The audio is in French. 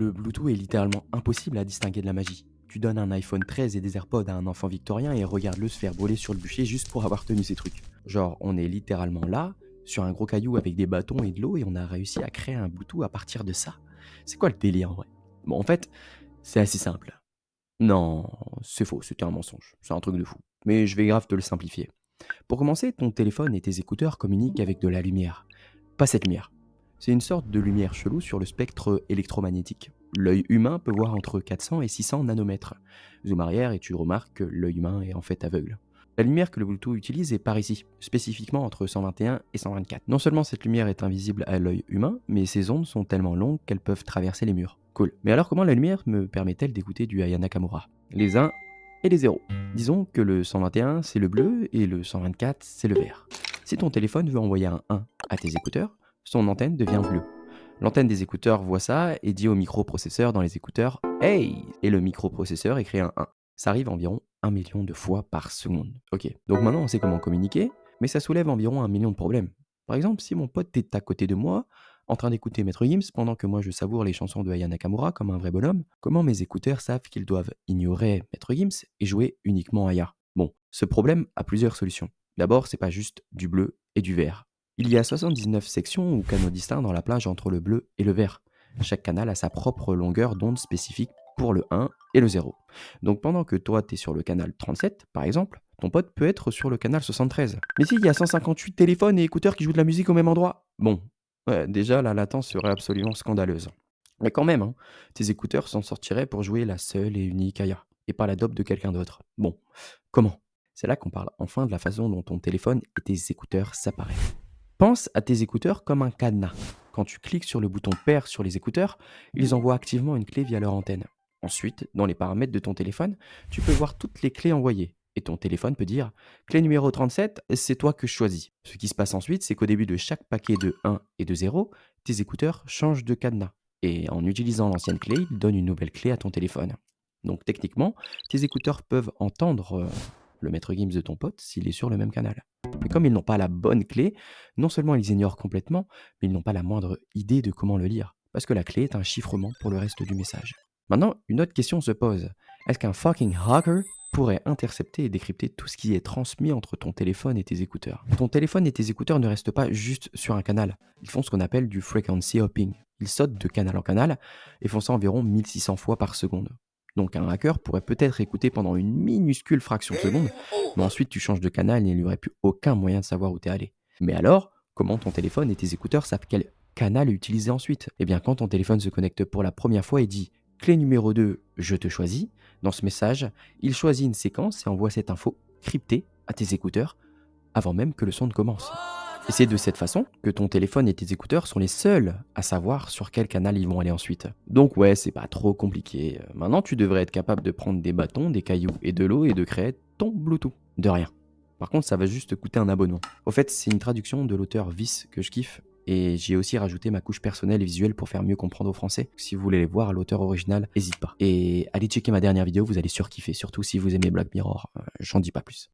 Le Bluetooth est littéralement impossible à distinguer de la magie. Tu donnes un iPhone 13 et des AirPods à un enfant victorien et regarde-le se faire brûler sur le bûcher juste pour avoir tenu ses trucs. Genre, on est littéralement là, sur un gros caillou avec des bâtons et de l'eau, et on a réussi à créer un Bluetooth à partir de ça. C'est quoi le délire en vrai? Bon, en fait, c'est assez simple. Non, c'est faux, c'était un mensonge. C'est un truc de fou. Mais je vais grave te le simplifier. Pour commencer, ton téléphone et tes écouteurs communiquent avec de la lumière. Pas cette lumière. C'est une sorte de lumière chelou sur le spectre électromagnétique. L'œil humain peut voir entre 400 et 600 nanomètres. Zoom arrière et tu remarques que l'œil humain est en fait aveugle. La lumière que le Bluetooth utilise est par ici, spécifiquement entre 121 et 124. Non seulement cette lumière est invisible à l'œil humain, mais ces ondes sont tellement longues qu'elles peuvent traverser les murs. Cool. Mais alors comment la lumière me permet-elle d'écouter du Aya Nakamura? Les 1 et les 0. Disons que le 121 c'est le bleu et le 124 c'est le vert. Si ton téléphone veut envoyer un 1 à tes écouteurs, son antenne devient bleue. L'antenne des écouteurs voit ça et dit au microprocesseur dans les écouteurs Hey! Et le microprocesseur écrit un 1. Ça arrive environ 1 million de fois par seconde. Ok, donc maintenant on sait comment communiquer, mais ça soulève environ 1 million de problèmes. Par exemple, si mon pote est à côté de moi, en train d'écouter Maître Gims pendant que moi je savoure les chansons de Aya Nakamura comme un vrai bonhomme, comment mes écouteurs savent qu'ils doivent ignorer Maître Gims et jouer uniquement Aya? Bon, ce problème a plusieurs solutions. D'abord, c'est pas juste du bleu et du vert. Il y a 79 sections ou canaux distincts dans la plage entre le bleu et le vert. Chaque canal a sa propre longueur d'onde spécifique pour le 1 et le 0. Donc pendant que toi tu es sur le canal 37, par exemple, ton pote peut être sur le canal 73. Mais s'il y a 158 téléphones et écouteurs qui jouent de la musique au même endroit, bon, ouais, déjà la latence serait absolument scandaleuse. Mais quand même, hein, tes écouteurs s'en sortiraient pour jouer la seule et unique Aya, et pas la dope de quelqu'un d'autre. Bon, comment? C'est là qu'on parle enfin de la façon dont ton téléphone et tes écouteurs s'appareillent. Pense à tes écouteurs comme un cadenas. Quand tu cliques sur le bouton pair sur les écouteurs, ils envoient activement une clé via leur antenne. Ensuite, dans les paramètres de ton téléphone, tu peux voir toutes les clés envoyées. Et ton téléphone peut dire clé numéro 37, c'est toi que je choisis. Ce qui se passe ensuite, c'est qu'au début de chaque paquet de 1 et de 0, tes écouteurs changent de cadenas. Et en utilisant l'ancienne clé, ils donnent une nouvelle clé à ton téléphone. Donc techniquement, tes écouteurs peuvent entendre le maître Gims de ton pote s'il est sur le même canal. Mais comme ils n'ont pas la bonne clé, non seulement ils ignorent complètement, mais ils n'ont pas la moindre idée de comment le lire, parce que la clé est un chiffrement pour le reste du message. Maintenant, une autre question se pose. Est-ce qu'un fucking hacker pourrait intercepter et décrypter tout ce qui est transmis entre ton téléphone et tes écouteurs? Ton téléphone et tes écouteurs ne restent pas juste sur un canal. Ils font ce qu'on appelle du frequency hopping. Ils sautent de canal en canal et font ça environ 1600 fois par seconde. Donc un hacker pourrait peut-être écouter pendant une minuscule fraction de seconde, mais ensuite tu changes de canal et il n'y aurait plus aucun moyen de savoir où t'es allé. Mais alors, comment ton téléphone et tes écouteurs savent quel canal utiliser ensuite? Eh bien, quand ton téléphone se connecte pour la première fois et dit clé numéro 2, je te choisis, dans ce message, il choisit une séquence et envoie cette info cryptée à tes écouteurs avant même que le son ne commence. Et c'est de cette façon que ton téléphone et tes écouteurs sont les seuls à savoir sur quel canal ils vont aller ensuite. Donc ouais, c'est pas trop compliqué. Maintenant, tu devrais être capable de prendre des bâtons, des cailloux et de l'eau et de créer ton Bluetooth. De rien. Par contre, ça va juste te coûter un abonnement. Au fait, c'est une traduction de l'auteur Viss que je kiffe. Et j'ai aussi rajouté ma couche personnelle et visuelle pour faire mieux comprendre au français. Si vous voulez voir l'auteur original, n'hésite pas. Et allez checker ma dernière vidéo, vous allez surkiffer, surtout si vous aimez Black Mirror. J'en dis pas plus.